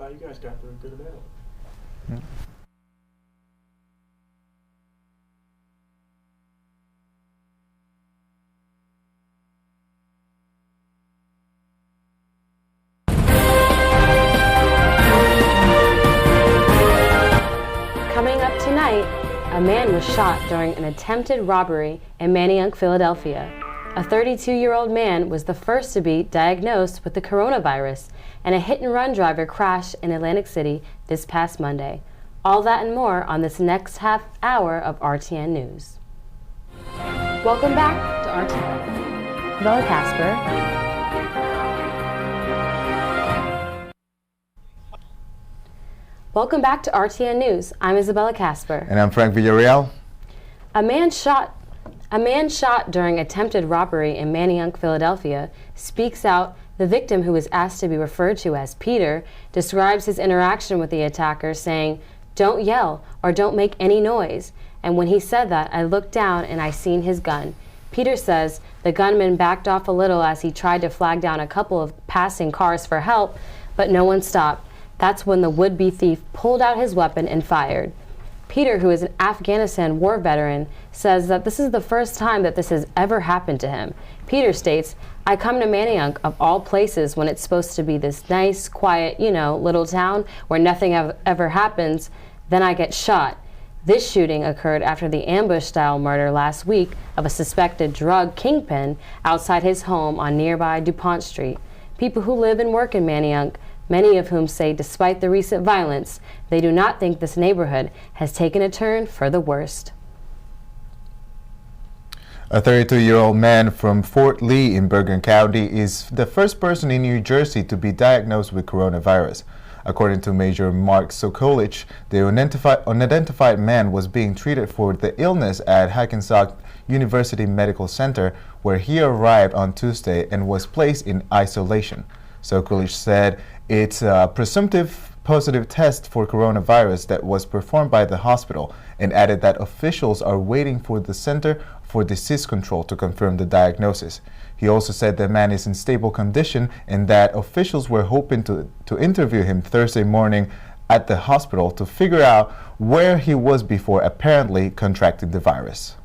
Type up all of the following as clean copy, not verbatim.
You guys got through a good amount. Yeah. Coming up tonight, a man was shot during an attempted robbery in Manayunk, Philadelphia. A 32-year-old man was the first to be diagnosed with the coronavirus, and a hit-and-run driver crashed in Atlantic City this past Monday. All that and more on this next half hour of RTN News. Welcome back to RTN. Bella Casper. Welcome back to RTN News. I'm Isabella Casper. And I'm Frank Villarreal. A man shot during attempted robbery in Manayunk, Philadelphia, speaks out. The victim, who was asked to be referred to as Peter, describes his interaction with the attacker, saying, "Don't yell or don't make any noise." And when he said that, I looked down and I seen his gun. Peter says the gunman backed off a little as he tried to flag down a couple of passing cars for help, but no one stopped. That's when the would-be thief pulled out his weapon and fired. Peter, who is an Afghanistan war veteran, says that this is the first time that this has ever happened to him. Peter states, "I come to Manayunk, of all places, when it's supposed to be this nice, quiet, little town where nothing ever happens, then I get shot." This shooting occurred after the ambush-style murder last week of a suspected drug kingpin outside his home on nearby DuPont Street. People who live and work in Manayunk, many of whom say despite the recent violence, they do not think this neighborhood has taken a turn for the worst. A 32-year-old man from Fort Lee in Bergen County is the first person in New Jersey to be diagnosed with coronavirus. According to Major Mark Sokolich, the unidentified man was being treated for the illness at Hackensack University Medical Center, where he arrived on Tuesday and was placed in isolation. Sokolich said it's a presumptive positive test for coronavirus that was performed by the hospital, and added that officials are waiting for the Center for Disease Control to confirm the diagnosis. He also said the man is in stable condition and that officials were hoping to interview him Thursday morning at the hospital to figure out where he was before apparently contracting the virus.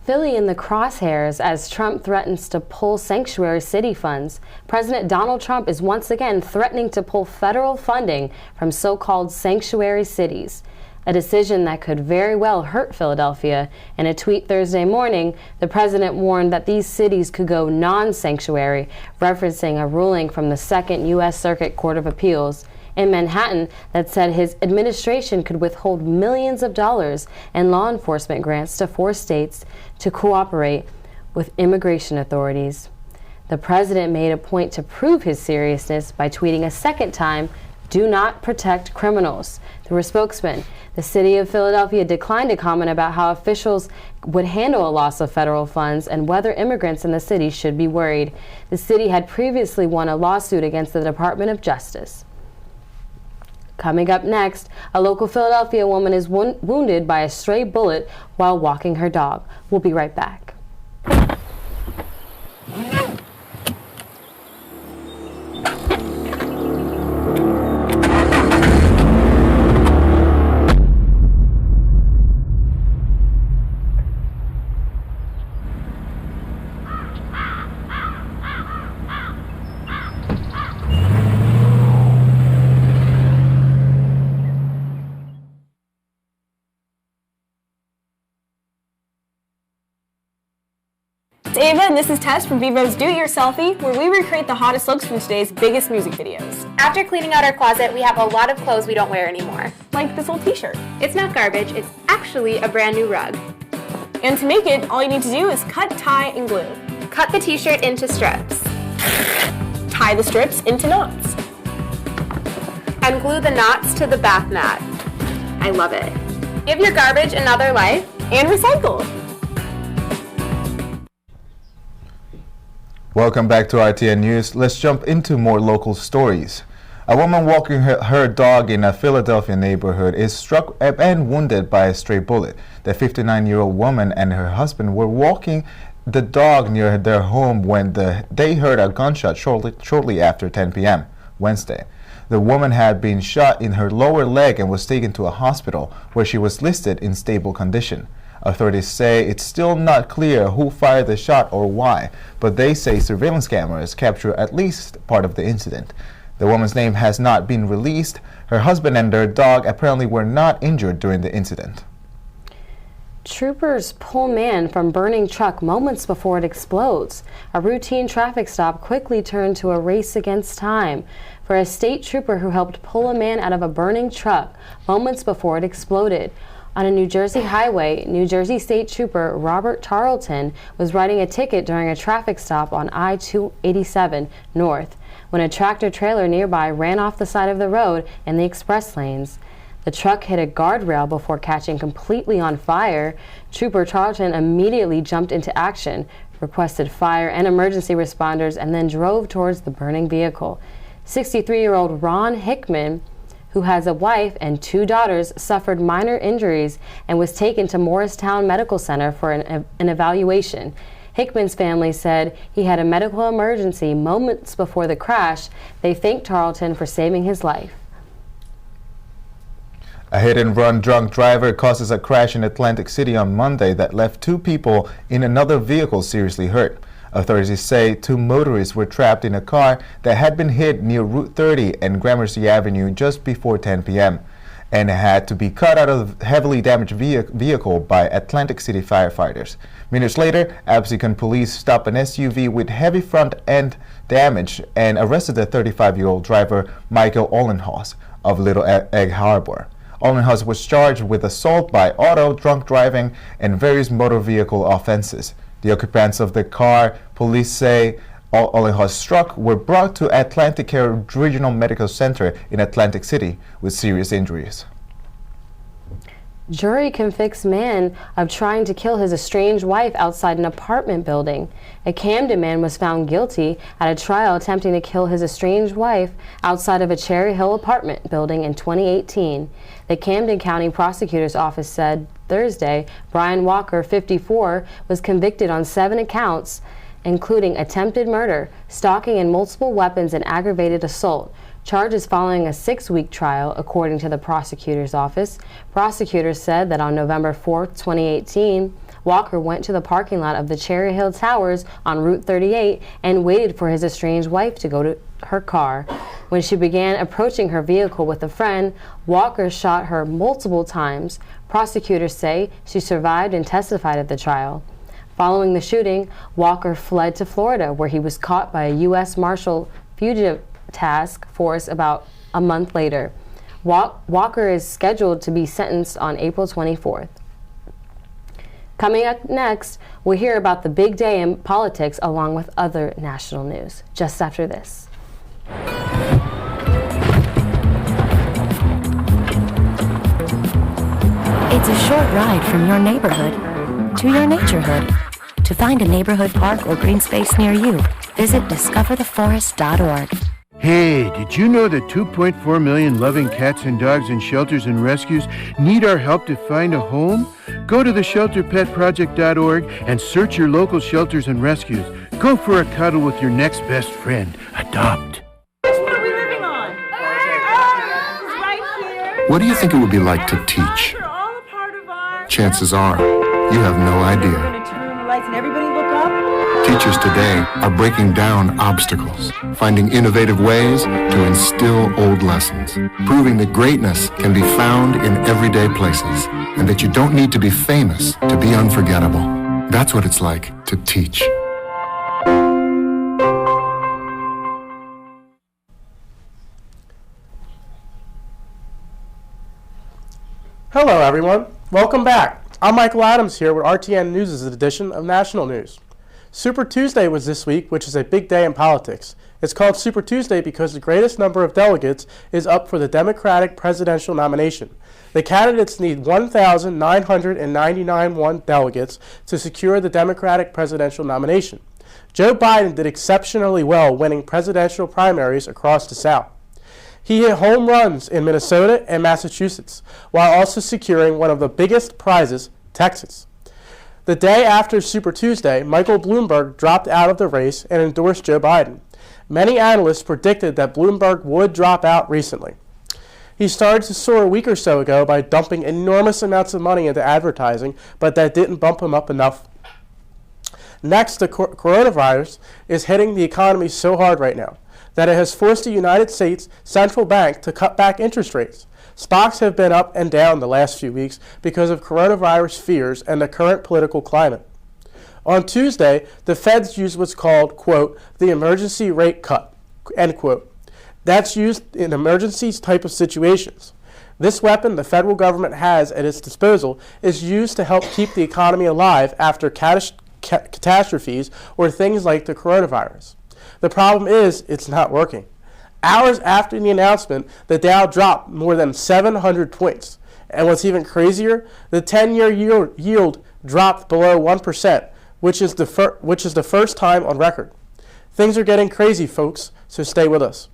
Philly in the crosshairs as Trump threatens to pull sanctuary city funds. President Donald Trump is once again threatening to pull federal funding from so-called sanctuary cities, a decision that could very well hurt Philadelphia. In a tweet Thursday morning, the president warned that these cities could go non-sanctuary, referencing a ruling from the Second U.S. Circuit Court of Appeals in Manhattan that said his administration could withhold millions of dollars in law enforcement grants to 4 states to cooperate with immigration authorities. The president made a point to prove his seriousness by tweeting a second time, "Do not protect criminals." Through a spokesman, the city of Philadelphia declined to comment about how officials would handle a loss of federal funds and whether immigrants in the city should be worried. The city had previously won a lawsuit against the Department of Justice. Coming up next, a local Philadelphia woman is wounded by a stray bullet while walking her dog. We'll be right back. It's Ava, and this is Tess from Vivo's Do It Yourselfie, where we recreate the hottest looks from today's biggest music videos. After cleaning out our closet, we have a lot of clothes we don't wear anymore. Like this old t-shirt. It's not garbage, it's actually a brand new rug. And to make it, all you need to do is cut, tie, and glue. Cut the t-shirt into strips. Tie the strips into knots. And glue the knots to the bath mat. I love it. Give your garbage another life. And recycle. Welcome back to RTN News. Let's jump into more local stories. A woman walking her dog in a Philadelphia neighborhood is struck and wounded by a stray bullet. The 59-year-old woman and her husband were walking the dog near their home when they heard a gunshot shortly after 10 p.m. Wednesday. The woman had been shot in her lower leg and was taken to a hospital where she was listed in stable condition. Authorities say it's still not clear who fired the shot or why, but they say surveillance cameras capture at least part of the incident. The woman's name has not been released. Her husband and their dog apparently were not injured during the incident. Troopers pull man from burning truck moments before it explodes. A routine traffic stop quickly turned to a race against time for a state trooper who helped pull a man out of a burning truck moments before it exploded. On a New Jersey highway, New Jersey State Trooper Robert Tarleton was writing a ticket during a traffic stop on I-287 North when a tractor-trailer nearby ran off the side of the road in the express lanes. The truck hit a guardrail before catching completely on fire. Trooper Tarleton immediately jumped into action, requested fire and emergency responders, and then drove towards the burning vehicle. 63-year-old Ron Hickman, who has a wife and 2 daughters, suffered minor injuries and was taken to Morristown Medical Center for an evaluation. Hickman's family said he had a medical emergency moments before the crash. They thanked Tarleton for saving his life. A hit-and-run drunk driver causes a crash in Atlantic City on Monday that left 2 people in another vehicle seriously hurt. Authorities say 2 motorists were trapped in a car that had been hit near Route 30 and Gramercy Avenue just before 10 p.m. and had to be cut out of the heavily damaged vehicle by Atlantic City firefighters. Minutes later, Absecon police stopped an SUV with heavy front end damage and arrested the 35-year-old driver Michael Ollenhaus of Little Egg Harbor. Ollenhaus was charged with assault by auto, drunk driving, and various motor vehicle offenses. The occupants of the car, police say, Ollenhaus struck were brought to Atlantic Care Regional Medical Center in Atlantic City with serious injuries. Jury convicts man of trying to kill his estranged wife outside an apartment building. A Camden man was found guilty at a trial attempting to kill his estranged wife outside of a Cherry Hill apartment building in 2018. The Camden County Prosecutor's Office said Thursday Brian Walker, 54, was convicted on 7 accounts, including attempted murder, stalking and multiple weapons and aggravated assault. Charges following a 6-week trial, according to the prosecutor's office. Prosecutors said that on November 4, 2018, Walker went to the parking lot of the Cherry Hill Towers on Route 38 and waited for his estranged wife to go to her car. When she began approaching her vehicle with a friend, Walker shot her multiple times. Prosecutors say she survived and testified at the trial. Following the shooting, Walker fled to Florida, where he was caught by a U.S. Marshal Fugitive Task Force about a month later. Walker is scheduled to be sentenced on April 24th. Coming up next, we'll hear about the big day in politics along with other national news, just after this. It's a short ride from your neighborhood to your naturehood. To find a neighborhood park or green space near you, visit discovertheforest.org. Hey, did you know that 2.4 million loving cats and dogs in shelters and rescues need our help to find a home? Go to theshelterpetproject.org and search your local shelters and rescues. Go for a cuddle with your next best friend. Adopt. Which one are we living on? Right here. What do you think it would be like to teach? They're all a part of our... Chances are, you have no idea. We're going to turn the lights and everybody look up. Teachers today are breaking down obstacles, finding innovative ways to instill old lessons, proving that greatness can be found in everyday places, and that you don't need to be famous to be unforgettable. That's what it's like to teach. Hello everyone, welcome back. I'm Michael Adams here with RTN News' edition of National News. Super Tuesday was this week, which is a big day in politics. It's called Super Tuesday because the greatest number of delegates is up for the Democratic presidential nomination. The candidates need 1,999 delegates to secure the Democratic presidential nomination. Joe Biden did exceptionally well winning presidential primaries across the South. He hit home runs in Minnesota and Massachusetts, while also securing one of the biggest prizes, Texas. The day after Super Tuesday, Michael Bloomberg dropped out of the race and endorsed Joe Biden. Many analysts predicted that Bloomberg would drop out recently. He started to soar a week or so ago by dumping enormous amounts of money into advertising, but that didn't bump him up enough. Next, the coronavirus is hitting the economy so hard right now that it has forced the United States Central Bank to cut back interest rates. Stocks have been up and down the last few weeks because of coronavirus fears and the current political climate. On Tuesday, the Feds used what's called, quote, the emergency rate cut, end quote. That's used in emergency type of situations. This weapon the federal government has at its disposal is used to help keep the economy alive after catastrophes or things like the coronavirus. The problem is it's not working. Hours after the announcement, the Dow dropped more than 700 points. And what's even crazier, the 10-year yield dropped below 1%, which is the first time on record. Things are getting crazy, folks, so stay with us.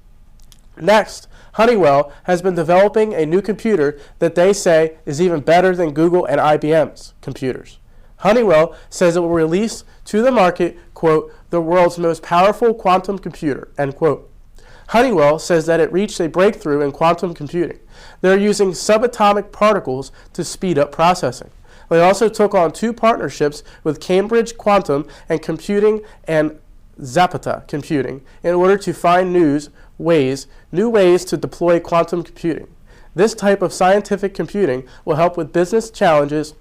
Next, Honeywell has been developing a new computer that they say is even better than Google and IBM's computers. Honeywell says it will release to the market, quote, the world's most powerful quantum computer, end quote. Honeywell says that it reached a breakthrough in quantum computing. They're using subatomic particles to speed up processing. They also took on 2 partnerships with Cambridge Quantum and Computing and Zapata Computing in order to find new ways to deploy quantum computing. This type of scientific computing will help with business challenges.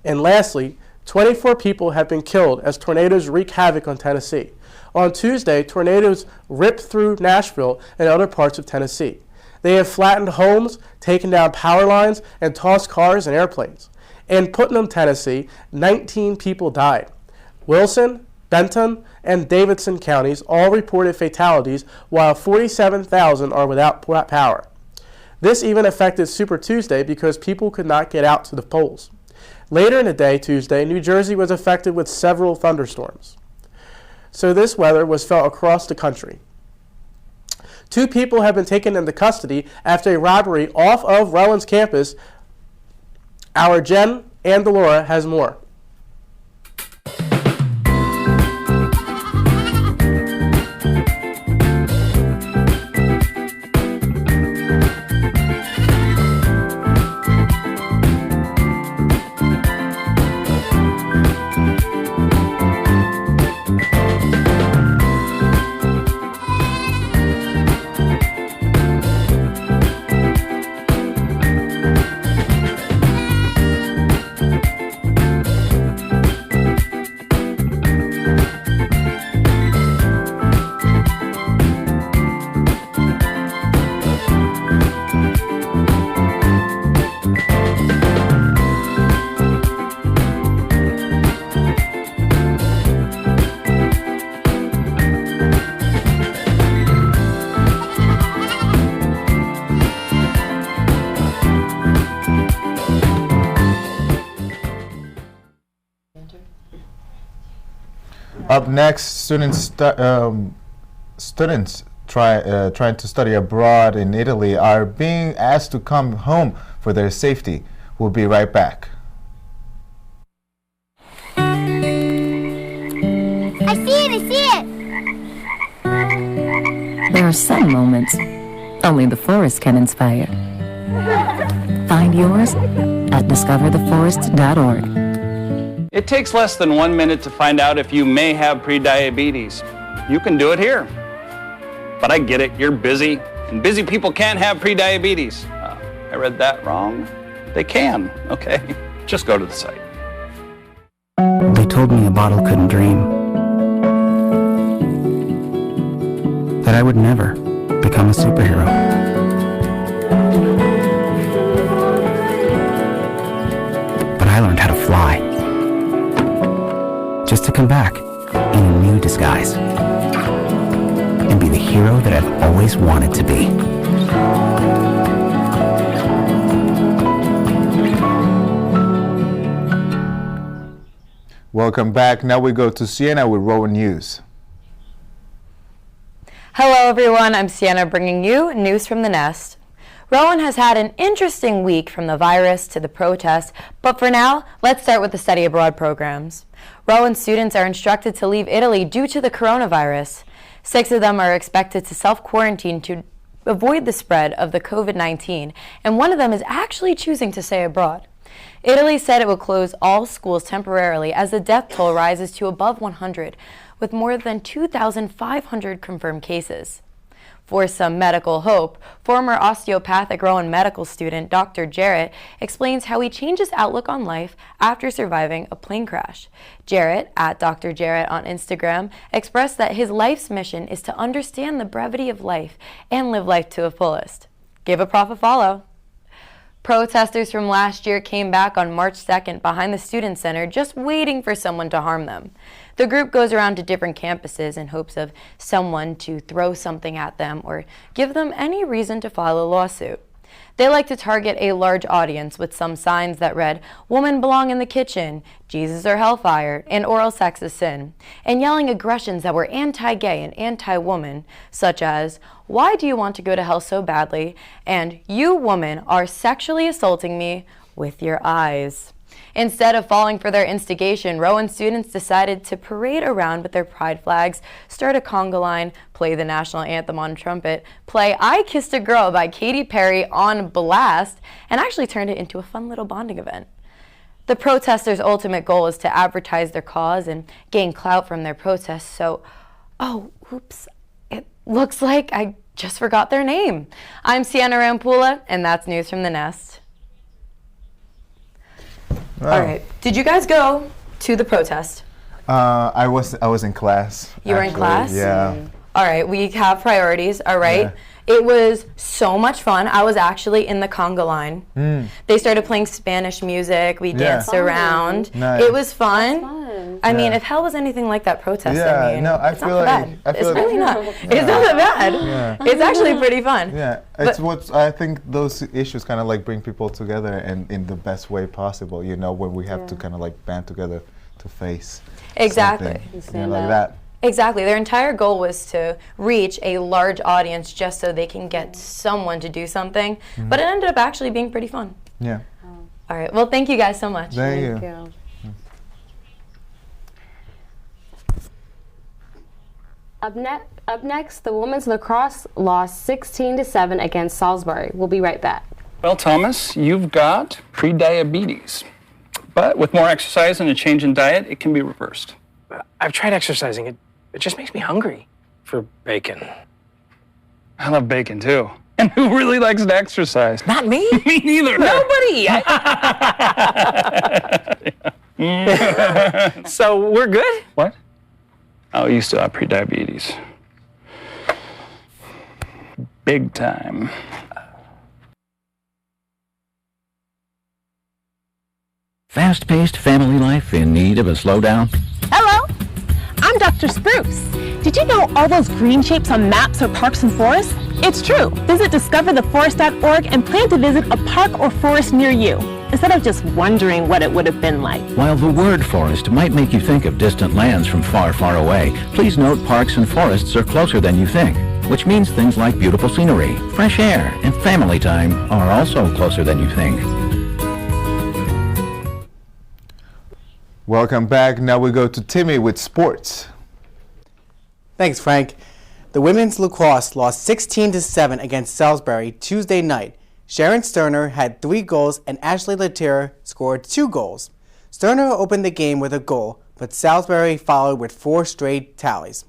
And lastly, 24 people have been killed as tornadoes wreak havoc on Tennessee. On Tuesday, tornadoes ripped through Nashville and other parts of Tennessee. They have flattened homes, taken down power lines, and tossed cars and airplanes. In Putnam, Tennessee, 19 people died. Wilson, Benton, and Davidson counties all reported fatalities, while 47,000 are without power. This even affected Super Tuesday because people could not get out to the polls. Later in the day, Tuesday, New Jersey was affected with several thunderstorms. So this weather was felt across the country. 2 people have been taken into custody after a robbery off of Rowan's campus. Our Jen Andalora has more. Up next, students trying to study abroad in Italy are being asked to come home for their safety. We'll be right back. I see it! There are some moments only the forest can inspire. Find yours at discovertheforest.org. It takes less than 1 minute to find out if you may have prediabetes. You can do it here. But I get it, you're busy, and busy people can't have prediabetes. I read that wrong. They can, okay? Just go to the site. They told me a bottle couldn't dream. That I would never become a superhero. But I learned how to fly. Just to come back in a new disguise and be the hero that I've always wanted to be. Welcome back. Now we go to Sienna with Rowan News. Hello everyone, I'm Sienna bringing you news from the nest. Rowan has had an interesting week from the virus to the protests, but for now, let's start with the study abroad programs. Rowan students are instructed to leave Italy due to the coronavirus. 6 of them are expected to self-quarantine to avoid the spread of the COVID-19, and one of them is actually choosing to stay abroad. Italy said it will close all schools temporarily as the death toll rises to above 100, with more than 2,500 confirmed cases. For some medical hope, former osteopathic Rowan medical student Dr. Jarrett explains how he changed his outlook on life after surviving a plane crash. Jarrett, at Dr. Jarrett on Instagram, expressed that his life's mission is to understand the brevity of life and live life to the fullest. Give a prof a follow. Protesters from last year came back on March 2nd behind the Student Center just waiting for someone to harm them. The group goes around to different campuses in hopes of someone to throw something at them or give them any reason to file a lawsuit. They like to target a large audience with some signs that read, "Women belong in the kitchen," "Jesus or hellfire," and "Oral sex is sin," and yelling aggressions that were anti-gay and anti-woman, such as, "Why do you want to go to hell so badly?" and "You, woman, are sexually assaulting me with your eyes." Instead of falling for their instigation, Rowan students decided to parade around with their pride flags, start a conga line, play the national anthem on trumpet, play "I Kissed a Girl" by Katy Perry on blast, and actually turned it into a fun little bonding event. The protesters' ultimate goal is to advertise their cause and gain clout from their protests, so, oops, it looks like I just forgot their name. I'm Sienna Rampula, and that's News from the Nest. Wow. All right. Did you guys go to the protest? I was in class. You were in class? Yeah. All right. We have priorities. All right. Yeah. It was so much fun. I was actually in the conga line. They started playing Spanish music. We danced around. Nice. It was fun. I mean, if hell was anything like that protest, Yeah, I mean, no, I it's feel not like bad. I feel It's like, really not. It's not that bad. Yeah. It's actually pretty fun. Yeah, it's what I think those issues kind of like bring people together and in the best way possible. You know, when we have to kind of like band together to face Exactly. something, like that. Exactly. Their entire goal was to reach a large audience just so they can get someone to do something. But it ended up actually being pretty fun. Yeah. All right. Well, thank you guys so much. Thank you. Up next, the women's lacrosse lost 16-7 against Salisbury. We'll be right back. Well, Thomas, you've got prediabetes. But with more exercise and a change in diet, it can be reversed. I've tried exercising. It just makes me hungry for bacon. I love bacon, too. And who really likes to exercise? Not me. Me neither. Nobody. So we're good? What? Oh, you still have prediabetes. Big time. Fast-paced family life in need of a slowdown? Hello, I'm Dr. Spruce. Did you know all those green shapes on maps are parks and forests? It's true. Visit discovertheforest.org and plan to visit a park or forest near you, instead of just wondering what it would have been like. While the word forest might make you think of distant lands from far, far away, please note parks and forests are closer than you think, which means things like beautiful scenery, fresh air, and family time are also closer than you think. Welcome back. Now we go to Timmy with sports. Thanks, Frank. The women's lacrosse lost 16-7 against Salisbury Tuesday night. Sharon Sterner had 3 goals and Ashley Letier scored 2 goals. Sterner opened the game with a goal, but Salisbury followed with 4 straight tallies.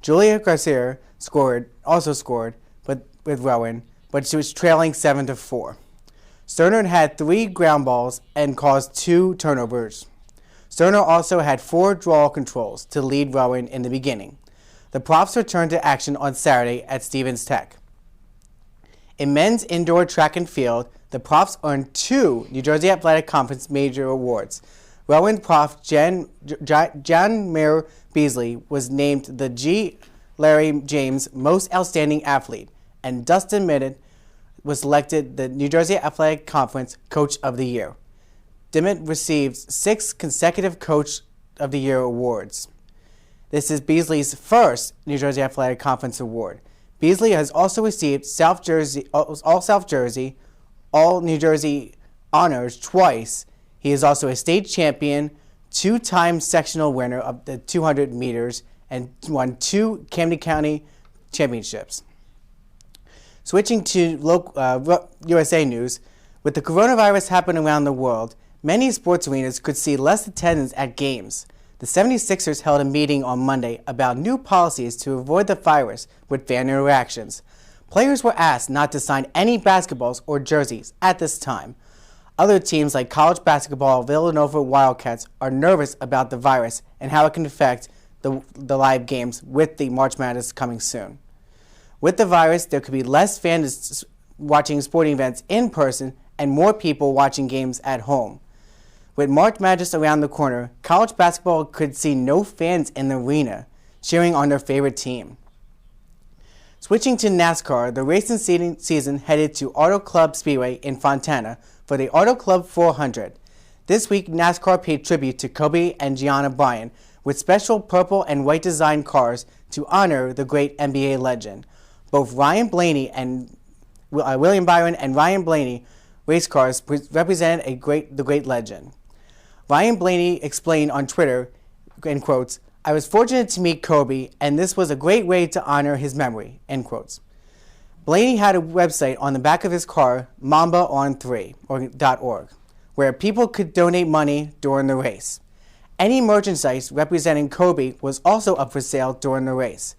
Julia Garcia also scored with Rowan, but she was trailing 7-4. Sterner had 3 ground balls and caused 2 turnovers. Sterner also had 4 draw controls to lead Rowan in the beginning. The Profs returned to action on Saturday at Stevens Tech. In men's indoor track and field, the Profs earned 2 New Jersey Athletic Conference major awards. Rowan Prof. John Mayer Beasley was named the G. Larry James Most Outstanding Athlete, and Dustin Minnett was elected the New Jersey Athletic Conference Coach of the Year. Dimmitt received 6 consecutive Coach of the Year awards. This is Beasley's first New Jersey Athletic Conference award. Beasley has also received All South Jersey, All New Jersey honors twice. He is also a state champion, 2-time sectional winner of the 200 meters, and won 2 Camden County championships. Switching to USA news, with the coronavirus happening around the world, many sports arenas could see less attendance at games. The 76ers held a meeting on Monday about new policies to avoid the virus with fan interactions. Players were asked not to sign any basketballs or jerseys at this time. Other teams like college basketball Villanova Wildcats are nervous about the virus and how it can affect the live games with the March Madness coming soon. With the virus, there could be less fans watching sporting events in person and more people watching games at home. With March Madness around the corner, college basketball could see no fans in the arena cheering on their favorite team. Switching to NASCAR, the racing season headed to Auto Club Speedway in Fontana for the Auto Club 400. This week, NASCAR paid tribute to Kobe and Gianna Bryant with special purple and white design cars to honor the great NBA legend. Both Ryan Blaney and William Byron and Ryan Blaney race cars represented the great legend. Ryan Blaney explained on Twitter, in quotes, "I was fortunate to meet Kobe, and this was a great way to honor his memory," end quotes. Blaney had a website on the back of his car, mambaon3.org, where people could donate money during the race. Any merchandise representing Kobe was also up for sale during the race.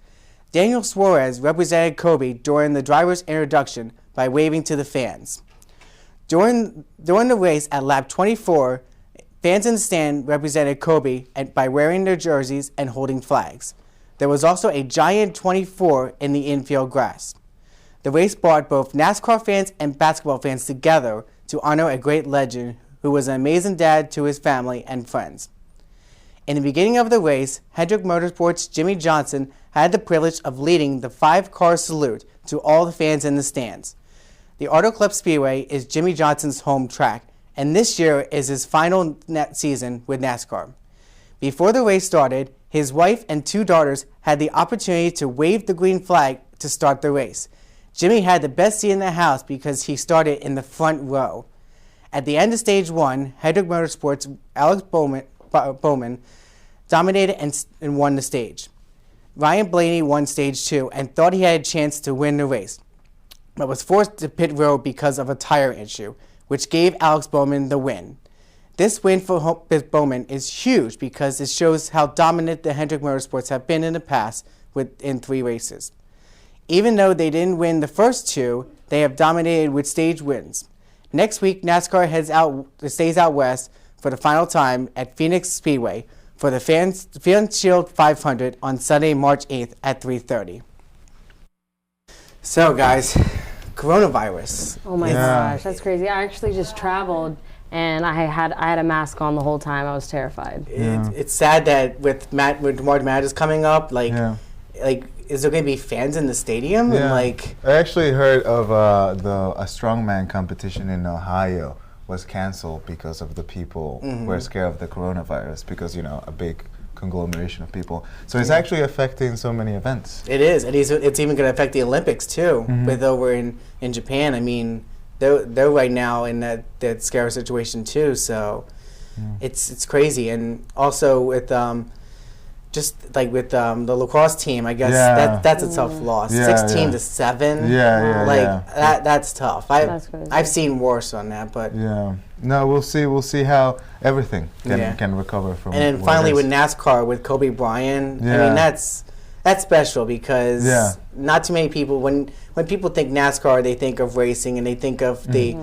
Daniel Suarez represented Kobe during the driver's introduction by waving to the fans. During the race at lap 24, fans in the stand represented Kobe by wearing their jerseys and holding flags. There was also a giant 24 in the infield grass. The race brought both NASCAR fans and basketball fans together to honor a great legend who was an amazing dad to his family and friends. In the beginning of the race, Hendrick Motorsports' Jimmy Johnson had the privilege of leading the 5-car salute to all the fans in the stands. The Auto Club Speedway is Jimmy Johnson's home track, and this year is his final season with NASCAR. Before the race started, his wife and 2 daughters had the opportunity to wave the green flag to start the race. Jimmy had the best seat in the house because he started in the front row. At the end of Stage 1, Hendrick Motorsports' Alex Bowman dominated and won the stage. Ryan Blaney won Stage 2 and thought he had a chance to win the race, but was forced to pit road because of a tire issue, which gave Alex Bowman the win. This win for Bowman is huge because it shows how dominant the Hendrick Motorsports have been in the past in 3 races. Even though they didn't win the first 2, they have dominated with stage wins. Next week, NASCAR stays out west for the final time at Phoenix Speedway for the Fan Shield 500 on Sunday, March 8th at 3:30. So, guys, coronavirus. Oh my gosh, that's crazy. I actually just traveled and I had a mask on the whole time. I was terrified. It's sad that with March Madness coming up, is there going to be fans in the stadium? Yeah. And I actually heard of a strongman competition in Ohio was canceled because of the people who were scared of the coronavirus because, a big conglomeration of people. So it's actually affecting so many events. It is. It's even going to affect the Olympics, too, with over in Japan. I mean, they're right now in that scary situation, too. So it's crazy. And also with the lacrosse team, I guess that's a tough loss. 16-7. That's tough. I've seen worse on that, but no, we'll see how everything can recover from. And then finally with NASCAR with Kobe Bryant, I mean that's special because not too many people when people think NASCAR they think of racing and they think of they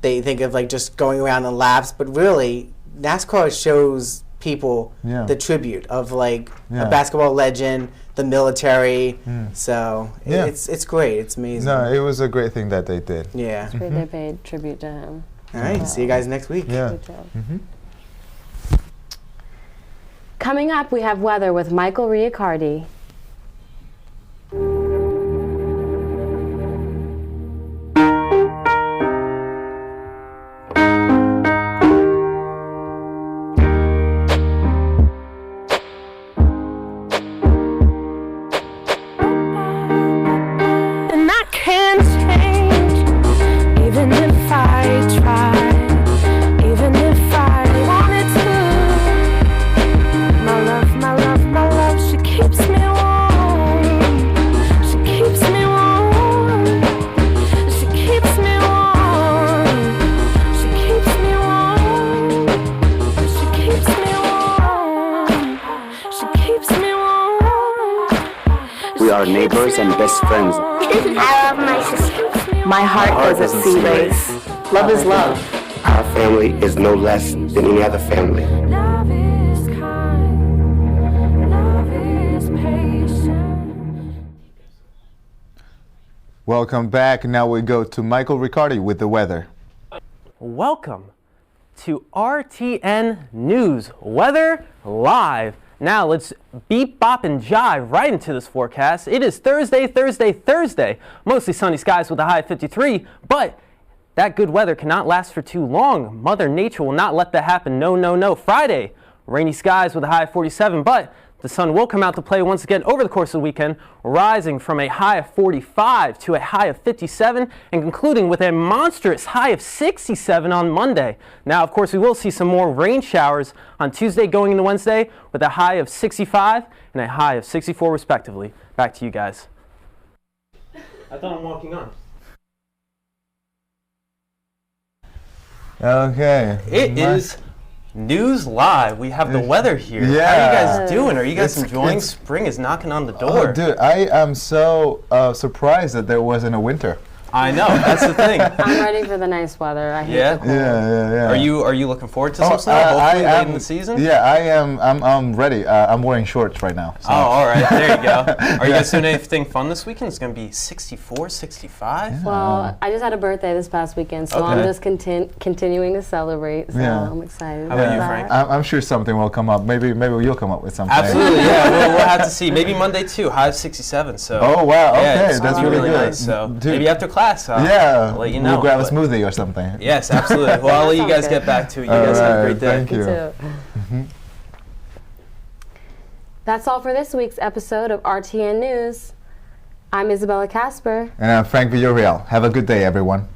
think of just going around in laps, but really NASCAR shows people the tribute of a basketball legend, the military. So it's great. It's amazing. No, it was a great thing that they did. Yeah, it's great they paid tribute to him. All right, see you guys next week. Yeah. Coming up, we have weather with Michael Riacardi. Keeps brothers and best friends. I love my sisters. My heart doesn't see race. Love is love. Our family is no less than any other family. Welcome back. Now we go to Michael Riccardi with the weather. Welcome to RTN News Weather Live. Now let's beep, bop, and jive right into this forecast. It is Thursday. Mostly sunny skies with a high of 53, but that good weather cannot last for too long. Mother Nature will not let that happen. No. Friday, rainy skies with a high of 47, but the sun will come out to play once again over the course of the weekend, rising from a high of 45 to a high of 57 and concluding with a monstrous high of 67 on Monday. Now, of course, we will see some more rain showers on Tuesday going into Wednesday with a high of 65 and a high of 64 respectively. Back to you guys. I thought I'm walking on. Okay. It is News Live. We have the weather here. Yeah. How are you guys doing? Are you guys enjoying? Spring is knocking on the door. Oh, dude, I am so surprised that there wasn't a winter. I know, that's the thing. I'm ready for the nice weather. I hate the cold. Yeah. Are you looking forward to some snow? Hopefully late in the season? Yeah, I am. I'm ready. I'm wearing shorts right now. So. Oh, all right. There you go. Are you guys doing anything fun this weekend? It's going to be 64, 65? Yeah. Well, I just had a birthday this past weekend, so I'm just continuing to celebrate. So I'm excited. How about you, Frank? I'm sure something will come up. Maybe you'll come up with something. Absolutely, yeah. We'll have to see. Maybe Monday too. High of 67. So. Oh wow. Yeah, okay, that's really good. Nice. So Dude. maybe after class. I'll let you know. We'll grab a smoothie or something. Yes, absolutely. Well, I'll let you guys get back to it. You guys have a great day. Thank you. That's all for this week's episode of RTN News. I'm Isabella Casper. And I'm Frank Villarreal. Have a good day, everyone.